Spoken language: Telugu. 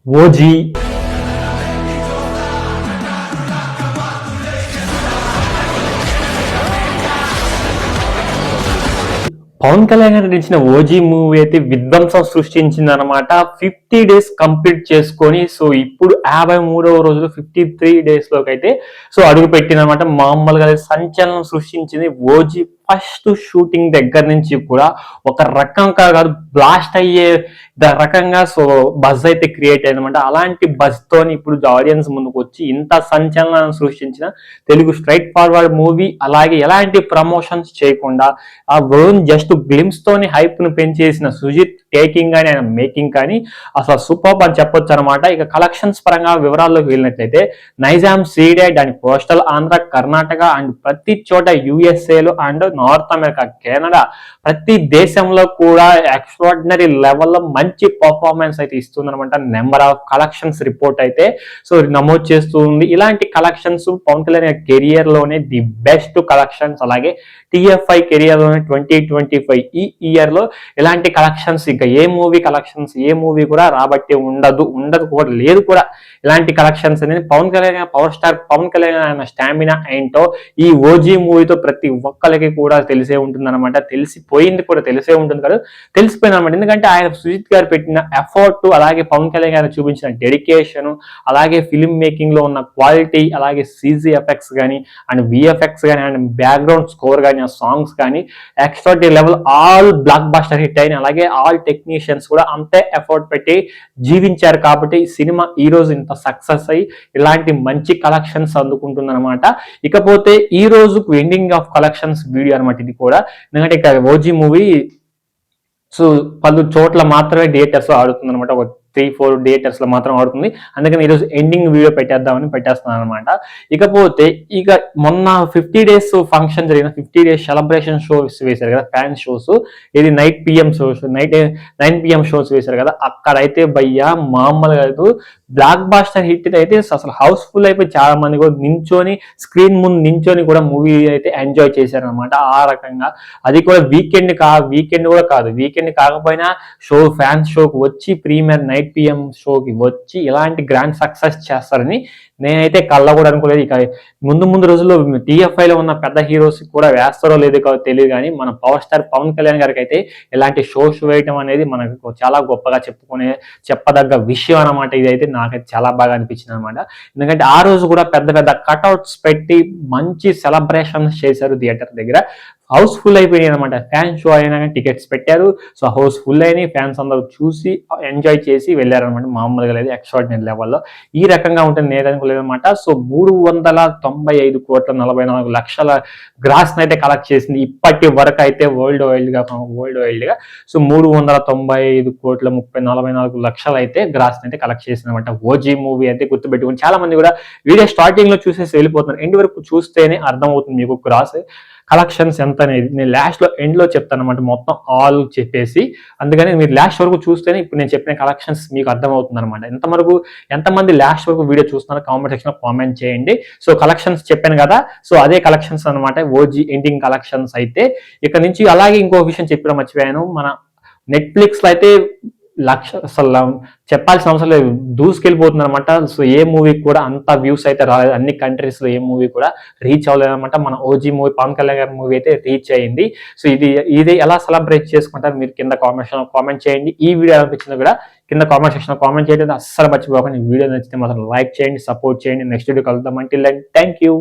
ఓజీ పవన్ కళ్యాణ్ గారు నటించిన ఓజీ మూవీ అయితే విధ్వంసం సృష్టించింది అనమాట. 50 days కంప్లీట్ చేసుకొని సో ఇప్పుడు 53వ రోజు 53 days లోకి అయితే సో అడుగు పెట్టింది అనమాట. మామూలుగా సంచలనం సృష్టించింది ఓజీ. ఫస్ట్ షూటింగ్ దగ్గర నుంచి కూడా ఒక రకంగా కాదు, బ్లాస్ట్ అయ్యే రకంగా సో బజ్ అయితే క్రియేట్ అయిందనమాట. అలాంటి బజ్ తోని ఇప్పుడు ఆడియన్స్ ముందుకు వచ్చి ఇంత సంచలనం సృష్టించిన తెలుగు స్ట్రైట్ ఫార్వర్డ్ మూవీ, అలాగే ఎలాంటి ప్రమోషన్స్ చేయకుండా ఆ ఓన్ జస్ట్ గ్లిమ్స్ తోని హైప్ ను పెంచేసిన సుజిత్ టేకింగ్ కానీ ఆయన మేకింగ్ కానీ అసలు సూపర్ అని చెప్పొచ్చు అనమాట. ఇక కలెక్షన్స్ పరంగా వివరాల్లోకి వెళ్ళినట్లయితే Nizam Ceded and coastal Andhra, Karnataka and ప్రతి చోట యుఎస్ఏలో అండ్ నార్త్ అమెరికా, కెనడా ప్రతి దేశంలో కూడా ఎక్స్ట్రాడినరీ లెవెల్లో మంచి పర్ఫార్మెన్స్ అయితే ఇస్తుందన్నమాట. నెంబర్ ఆఫ్ కలెక్షన్స్ రిపోర్ట్ అయితే సో నమోదు చేస్తూ ఉంది. ఇలాంటి కలెక్షన్స్ పవన్ కళ్యాణ్ కెరియర్ లోనే ది బెస్ట్ కలెక్షన్స్, అలాగే టిఎఫ్ఐ కెరియర్ లోనే 2025 ఈ ఇయర్ లో ఇలాంటి కలెక్షన్స్ ఇంకా ఏ మూవీ కలెక్షన్స్ ఏ మూవీ కూడా రాబట్టి ఉండదు కూడా లేదు కూడా. ఇలాంటి కలెక్షన్స్ అనేది పవన్ కళ్యాణ్ పవర్ స్టార్ పవన్ కళ్యాణ్ ఆయన స్టామినా ఏంటో ఈ ఓజీ మూవీతో ప్రతి ఒక్కరికి కూడా తెలిసే ఉంటుంది అనమాట. తెలిసిపోయింది కూడా, తెలిసే ఉంటుంది కదా, తెలిసిపోయింది అనమాట. ఎందుకంటే ఆయన సుజిత్ గారు పెట్టిన ఎఫర్ట్, అలాగే పవన్ కళ్యాణ్ గారు చూపించిన డెడికేషన్, అలాగే ఫిల్మ్ మేకింగ్ లో ఉన్న క్వాలిటీ, అలాగే సీజీ ఎఫెక్ట్స్ కానీ అండ్ విఎఫ్ఎక్స్ కానీ అండ్ బ్యాక్గ్రౌండ్ స్కోర్ కానీ ఆ సాంగ్స్ కానీ extraordinary level, all blockbuster hit అయిన, అలాగే ఆల్ టెక్నీషియన్స్ కూడా అంతే ఎఫర్ట్ పెట్టి జీవించారు కాబట్టి ఈ సినిమా ఈ రోజు ఇంత సక్సెస్ అయ్యి ఇలాంటి మంచి కలెక్షన్స్ అందుకుంటుంది అనమాట. ఇకపోతే ఈ రోజు ఎండింగ్ ఆఫ్ కలెక్షన్స్ వీడియో అనమాట ఇది కూడా. ఎందుకంటే ఇక ఓజీ మూవీ సో పలు చోట్ల మాత్రమే థియేటర్స్ ఆడుతుంది అనమాట. ఒక 3-4 థియేటర్స్ లో మాత్రం ఆడుతుంది. అందుకని ఈరోజు ఎండింగ్ వీడియో పెట్టేద్దామని పెట్టేస్తున్నాను అనమాట. ఇకపోతే ఇక మొన్న 50 days ఫంక్షన్ జరిగిన 50 days సెలబ్రేషన్ షోస్ వేశారు కదా, ఫ్యాన్ షోస్, ఇది night PM shows, night 9 PM shows వేశారు కదా, అక్కడైతే భయ్యా మామూలుగా కాదు, బ్లాక్ బాస్టర్ హిట్ అయితే అసలు హౌస్ఫుల్ అయిపోయి చాలా మంది కూడా నించొని స్క్రీన్ ముందు నించొని కూడా మూవీ అయితే ఎంజాయ్ చేశారు అనమాట. ఆ రకంగా అది కూడా వీకెండ్ కూడా కాదు, వీకెండ్ కాకపోయినా షో ఫ్యాన్స్ షోకి వచ్చి ప్రీమియర్ నైట్ పిఎం షోకి వచ్చి ఇలాంటి గ్రాండ్ సక్సెస్ చేస్తారని నేనైతే కళ్ళ కూడా అనుకోలేదు. ఇక ముందు రోజుల్లో టీఎఫ్ఐ లో ఉన్న పెద్ద హీరోస్ కూడా వేస్తారో లేదో తెలియదు, కానీ మన పవర్ స్టార్ పవన్ కళ్యాణ్ గారికి అయితే ఇలాంటి షోస్ వేయటం అనేది మనకు చాలా గొప్పగా చెప్పదగ్గ విషయం అనమాట. ఇదైతే నాకైతే చాలా బాగా అనిపించింది అనమాట. ఎందుకంటే ఆ రోజు కూడా పెద్ద పెద్ద కట్అవుట్స్ పెట్టి మంచి సెలబ్రేషన్స్ చేశారు థియేటర్ దగ్గర. హౌస్ఫుల్ అయిపోయినాయి అనమాట. ఫ్యాన్ షో అయినా టికెట్స్ పెట్టారు, సో హౌస్ఫుల్ అయినాయి, ఫ్యాన్స్ అందరూ చూసి ఎంజాయ్ చేసి వెళ్ళారనమాట. మామూలుగా లేదు, ఎక్స్ట్రాడినరీ లెవెల్లో ఈ రకంగా ఉంటుంది నేరనుకోలేదన్నమాట. సో 395 కోట్ల 44 లక్షల గ్రాస్ అయితే కలెక్ట్ చేసింది ఇప్పటి వరకు అయితే వరల్డ్ వైల్డ్ గా. సో 395 కోట్ల 44 లక్షలు అయితే గ్రాస్ అయితే కలెక్ట్ చేసింది అనమాట ఓజీ మూవీ అయితే. గుర్తుపెట్టుకుని చాలా మంది కూడా వీడియో స్టార్టింగ్ లో చూసేసి వెళ్ళిపోతున్నారు, ఎండ్ వరకు చూస్తేనే అర్థమవుతుంది మీకు గ్రాస్ కలెక్షన్స్ ఎంత అనేది. నేను లాస్ట్ లో ఎండ్ లో చెప్తాను అనమాట, మొత్తం ఆల్ చెప్పేసి. అందుకని మీరు లాస్ట్ వరకు చూస్తేనే ఇప్పుడు నేను చెప్పిన కలెక్షన్స్ మీకు అర్థమవుతుంది అనమాట. ఎంతమంది లాస్ట్ వరకు వీడియో చూస్తున్నారో కామెంట్ సెక్షన్ లో కామెంట్ చేయండి. సో కలెక్షన్స్ చెప్పాను కదా, సో అదే కలెక్షన్స్ అనమాట ఓజీ ఎండింగ్ కలెక్షన్స్ అయితే. ఇక్కడ నుంచి అలాగే ఇంకో విషయం చెప్పడం మర్చిపోయాను, మన నెట్ఫ్లిక్స్ లో అయితే అసలు చెప్పాల్సిన అవసరం లేదు, దూసుకెళ్ళిపోతుంది అనమాట. సో ఏ మూవీ కూడా అంత వ్యూస్ అయితే రాలేదు, అన్ని కంట్రీస్ లో ఏ మూవీ కూడా రీచ్ అవ్వలేదు అనమాట. మన ఓజీ మూవీ పవన్ కళ్యాణ్ గారి మూవీ అయితే రీచ్ అయ్యింది. సో ఇది ఎలా సెలబ్రేట్ చేసుకుంటారు మీరు కింద కామెంట్ చేయండి. ఈ వీడియో అనిపించింది కూడా కింద కామెంట్ సెక్షన్ లో కామెంట్ చేయడం అస్సలు మర్చిపోకండి. వీడియో నచ్చితే మాత్రం లైక్ చేయండి, సపోర్ట్ చేయండి. నెక్స్ట్ వీడియో కలుద్దాం. Thank you.